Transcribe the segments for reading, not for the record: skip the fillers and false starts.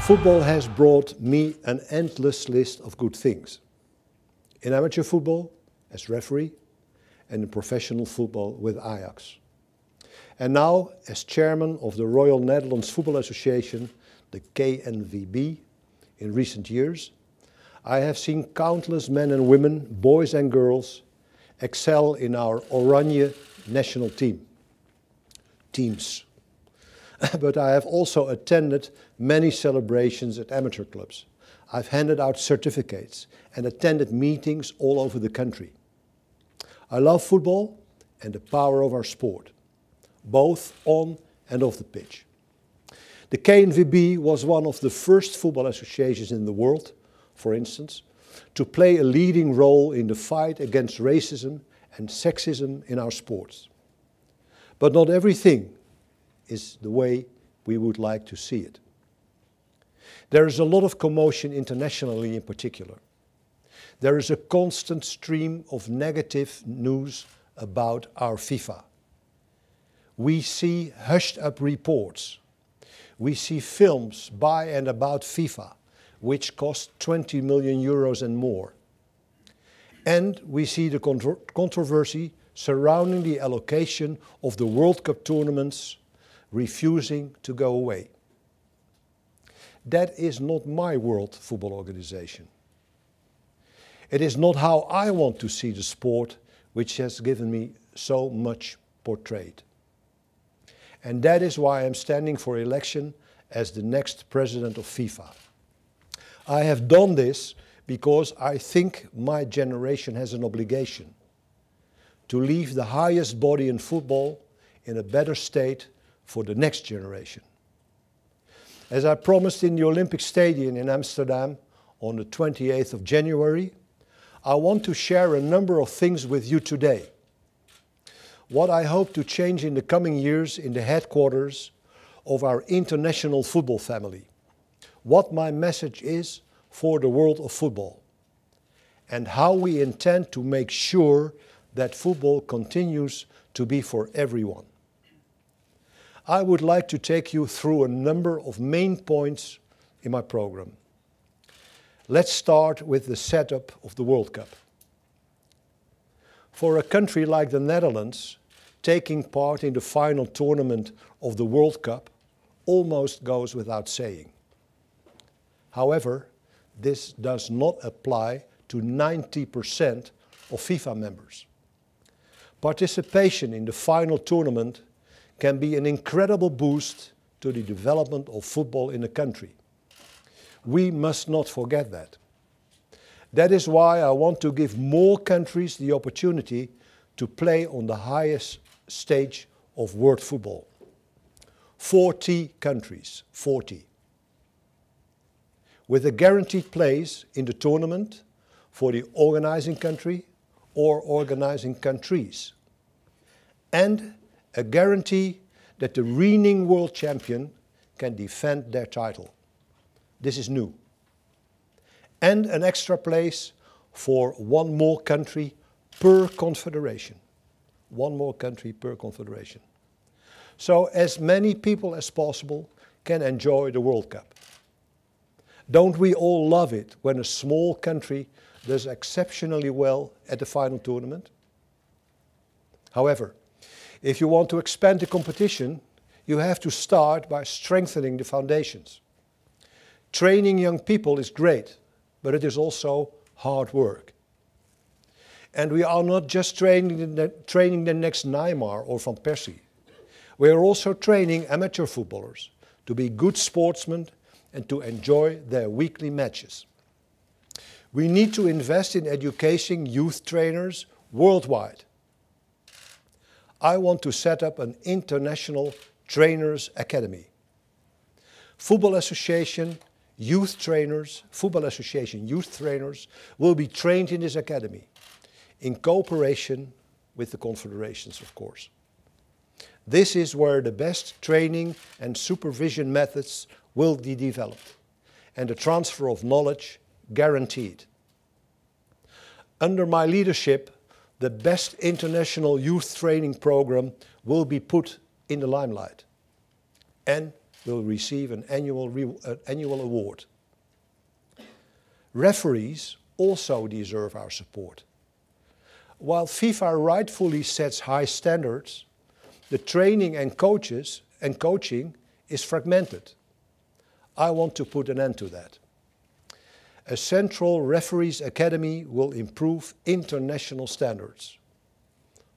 Football has brought me an endless list of good things. In amateur football, as referee, and in professional football with Ajax. And now, as chairman of the Royal Netherlands Football Association, the K.N.V.B, in recent years, I have seen countless men and women, boys and girls, excel in our Oranje national teams. But I have also attended many celebrations at amateur clubs. I've handed out certificates and attended meetings all over the country. I love football and the power of our sport, both on and off the pitch. The K.N.V.B was one of the first football associations in the world, for instance, to play a leading role in the fight against racism and sexism in our sports. But not everything is the way we would like to see it. There is a lot of commotion internationally in particular. There is a constant stream of negative news about our FIFA. We see hushed up reports. We see films by and about FIFA, which cost 20 million euros and more. And we see the controversy surrounding the allocation of the World Cup tournaments refusing to go away. That is not my World Football Organization. It is not how I want to see the sport which has given me so much portrayed. And that is why I'm standing for election as the next president of FIFA. I have done this because I think my generation has an obligation to leave the highest body in football in a better state for the next generation. As I promised in the Olympic Stadium in Amsterdam on the 28th of January, I want to share a number of things with you today. What I hope to change in the coming years in the headquarters of our international football family. What my message is for the world of football. And how we intend to make sure that football continues to be for everyone. I would like to take you through a number of main points in my program. Let's start with the setup of the World Cup. For a country like the Netherlands, taking part in the final tournament of the World Cup almost goes without saying. However, this does not apply to 90% of FIFA members. Participation in the final tournament can be an incredible boost to the development of football in a country. We must not forget that. That is why I want to give more countries the opportunity to play on the highest stage of world football. 40 countries, 40. With a guaranteed place in the tournament for the organizing country or organizing countries. And a guarantee that the reigning world champion can defend their title. This is new. And an extra place for one more country per confederation. One more country per confederation. So as many people as possible can enjoy the World Cup. Don't we all love it when a small country does exceptionally well at the final tournament? However, if you want to expand the competition, you have to start by strengthening the foundations. Training young people is great, but it is also hard work. And we are not just training the next Neymar or Van Persie. We are also training amateur footballers to be good sportsmen and to enjoy their weekly matches. We need to invest in educating youth trainers worldwide. I want to set up an international trainers academy. Football Association youth trainers will be trained in this academy in cooperation with the Confederations, of course. This is where the best training and supervision methods will be developed and the transfer of knowledge guaranteed. Under my leadership, the best international youth training program will be put in the limelight. And will receive an annual award. Referees also deserve our support. While FIFA rightfully sets high standards, the training and coaching is fragmented. I want to put an end to that. A central referees academy will improve international standards.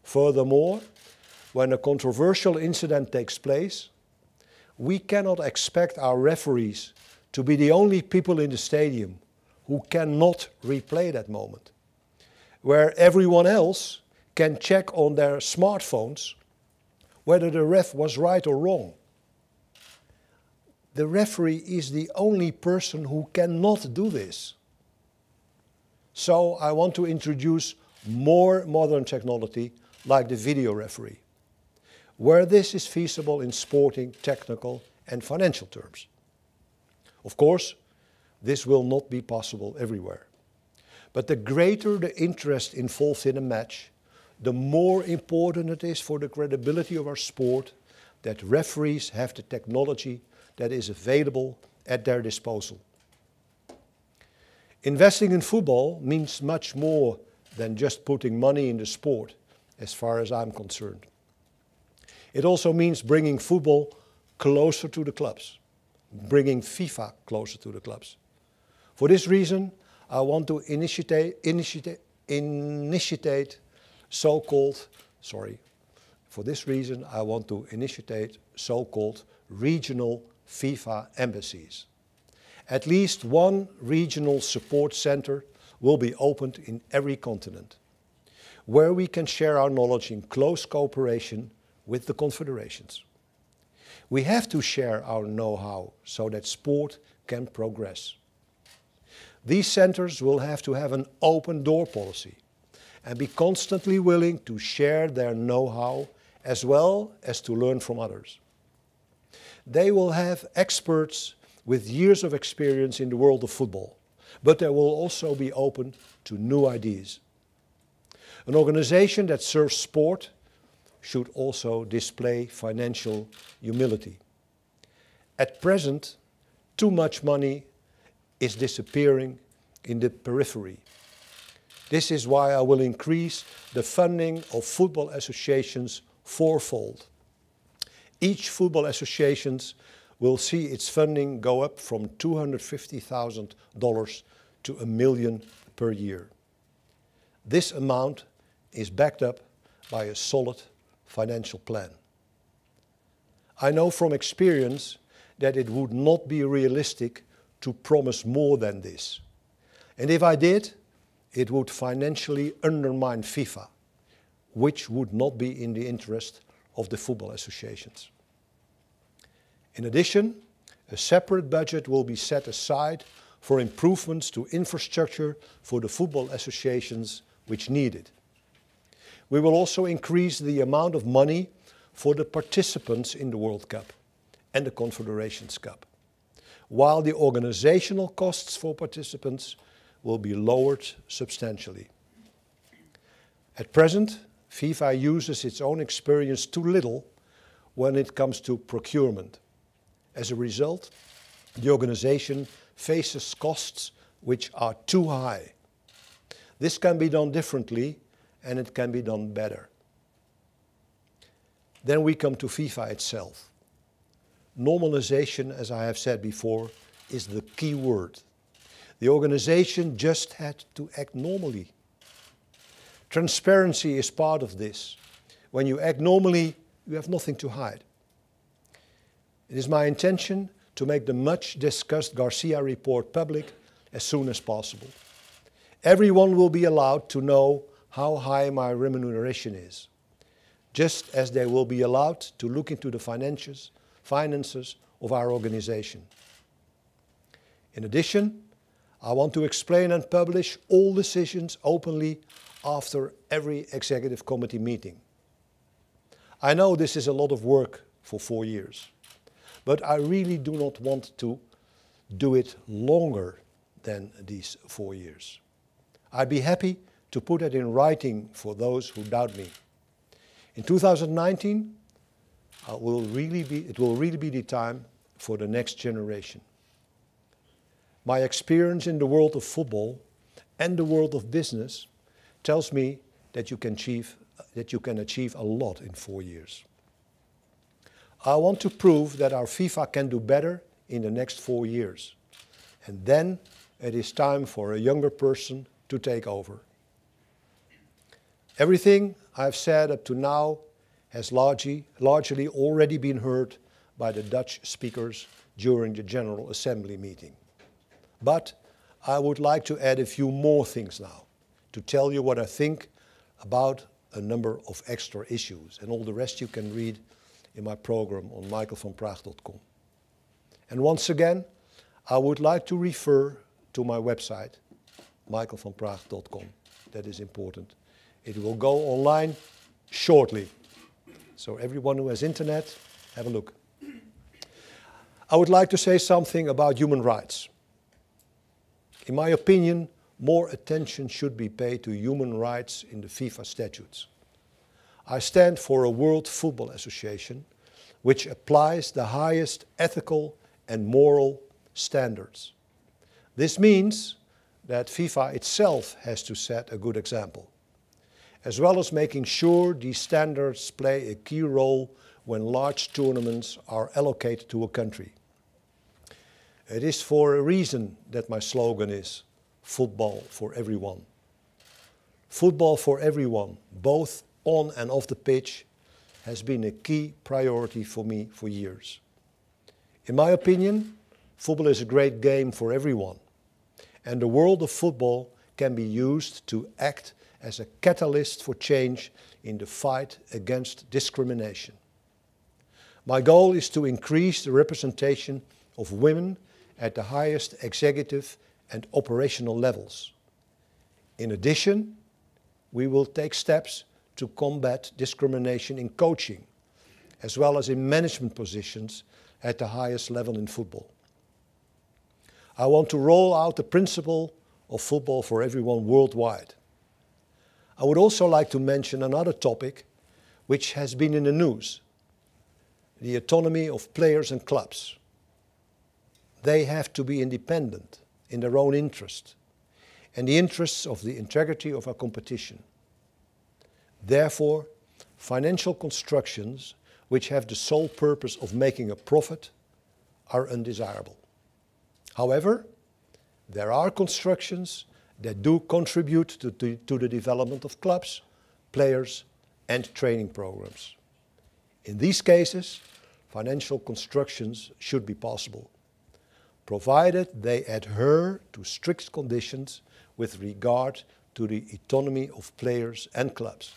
Furthermore, when a controversial incident takes place, we cannot expect our referees to be the only people in the stadium who cannot replay that moment, where everyone else can check on their smartphones whether the ref was right or wrong. The referee is the only person who cannot do this. So I want to introduce more modern technology like the video referee, where this is feasible in sporting, technical and financial terms. Of course, this will not be possible everywhere. But the greater the interest involved in a match, the more important it is for the credibility of our sport that referees have the technology that is available at their disposal. Investing in football means much more than just putting money in the sport, as far as I'm concerned. It also means bringing football closer to the clubs, bringing FIFA closer to the clubs. For this reason, I want to initiate so-called regional FIFA embassies. At least one regional support center will be opened in every continent, where we can share our knowledge in close cooperation with the Confederations. We have to share our know-how so that sport can progress. These centers will have to have an open door policy and be constantly willing to share their know-how as well as to learn from others. They will have experts with years of experience in the world of football, but they will also be open to new ideas. An organization that serves sport should also display financial humility. At present, too much money is disappearing in the periphery. This is why I will increase the funding of football associations fourfold. Each football association will see its funding go up from $250,000 to $1 million per year. This amount is backed up by a solid financial plan. I know from experience that it would not be realistic to promise more than this. And if I did, it would financially undermine FIFA, which would not be in the interest of the football associations. In addition, a separate budget will be set aside for improvements to infrastructure for the football associations which need it. We will also increase the amount of money for the participants in the World Cup and the Confederations Cup, while the organizational costs for participants will be lowered substantially. At present, FIFA uses its own experience too little when it comes to procurement. As a result, the organization faces costs which are too high. This can be done differently and it can be done better. Then we come to FIFA itself. Normalization, as I have said before, is the key word. The organization just had to act normally. Transparency is part of this. When you act normally, you have nothing to hide. It is my intention to make the much discussed Garcia report public as soon as possible. Everyone will be allowed to know how high my remuneration is, just as they will be allowed to look into the finances of our organization. In addition, I want to explain and publish all decisions openly after every executive committee meeting. I know this is a lot of work for 4 years, but I really do not want to do it longer than these 4 years. I'd be happy to put it in writing for those who doubt me. In 2019, it will really be the time for the next generation. My experience in the world of football and the world of business tells me that you can achieve a lot in 4 years. I want to prove that our FIFA can do better in the next 4 years. And then it is time for a younger person to take over. Everything I've said up to now has largely already been heard by the Dutch speakers during the General Assembly meeting. But I would like to add a few more things now, to tell you what I think about a number of extra issues. And all the rest you can read in my program on michaelvanpraag.com. And once again, I would like to refer to my website, michaelvanpraag.com. That is important. It will go online shortly. So everyone who has internet, have a look. I would like to say something about human rights. In my opinion, more attention should be paid to human rights in the FIFA statutes. I stand for a World Football Association which applies the highest ethical and moral standards. This means that FIFA itself has to set a good example, as well as making sure these standards play a key role when large tournaments are allocated to a country. It is for a reason that my slogan is football for everyone. Football for everyone, both on and off the pitch, has been a key priority for me for years. In my opinion, football is a great game for everyone, and the world of football can be used to act as a catalyst for change in the fight against discrimination. My goal is to increase the representation of women at the highest executive and operational levels. In addition, we will take steps to combat discrimination in coaching, as well as in management positions at the highest level in football. I want to roll out the principle of football for everyone worldwide. I would also like to mention another topic which has been in the news: the autonomy of players and clubs. They have to be independent in their own interest and the interests of the integrity of our competition. Therefore, financial constructions which have the sole purpose of making a profit are undesirable. However, there are constructions that do contribute to the development of clubs, players, and training programs. In these cases, financial constructions should be possible, provided they adhere to strict conditions with regard to the autonomy of players and clubs.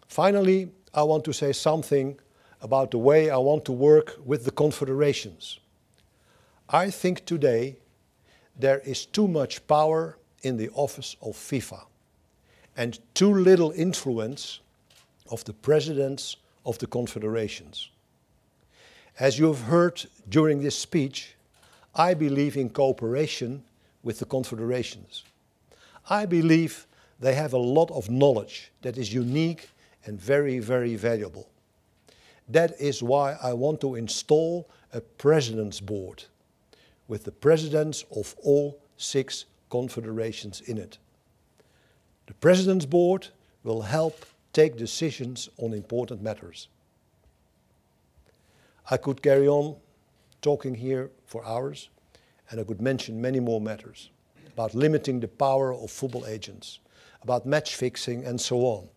Finally, I want to say something about the way I want to work with the Confederations. I think today there is too much power in the office of FIFA and too little influence of the presidents of the Confederations. As you have heard during this speech, I believe in cooperation with the Confederations. I believe they have a lot of knowledge that is unique and very, very valuable. That is why I want to install a President's Board with the presidents of all 6 confederations in it. The President's Board will help take decisions on important matters. I could carry on talking here for hours, and I could mention many more matters about limiting the power of football agents, about match fixing and so on.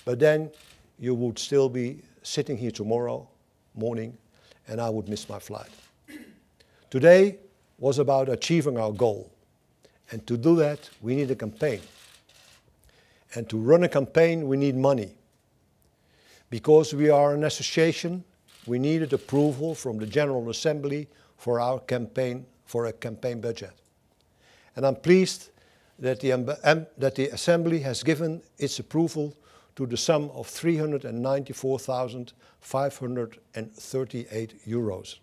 But then you would still be sitting here tomorrow morning and I would miss my flight. Today was about achieving our goal. And to do that, we need a campaign. And to run a campaign, we need money. Because we are an association, we needed approval from the General Assembly for our campaign, for a campaign budget. And I'm pleased that the Assembly has given its approval to the sum of €394,538.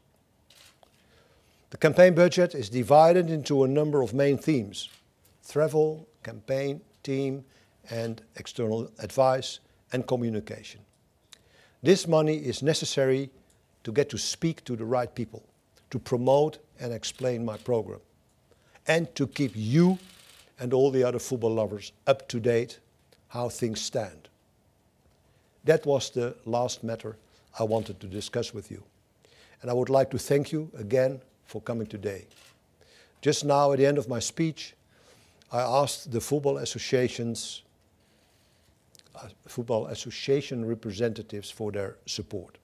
The campaign budget is divided into a number of main themes: travel, campaign, team, and external advice and communication. This money is necessary to get to speak to the right people, to promote and explain my program, and to keep you and all the other football lovers up to date how things stand. That was the last matter I wanted to discuss with you. And I would like to thank you again for coming today. Just now, at the end of my speech, I asked the football association representatives for their support.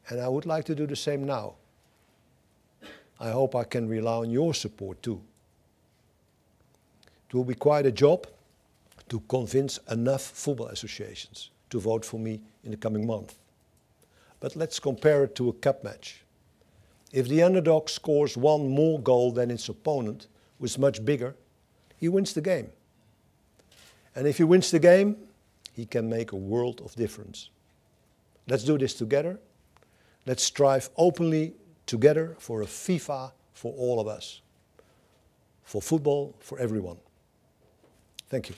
And I would like to do the same now. I hope I can rely on your support too. It will be quite a job to convince enough football associations to vote for me in the coming month. But let's compare it to a cup match. If the underdog scores one more goal than its opponent, who is much bigger, he wins the game. And if he wins the game, he can make a world of difference. Let's do this together. Let's strive openly together for a FIFA for all of us. For football, for everyone. Thank you.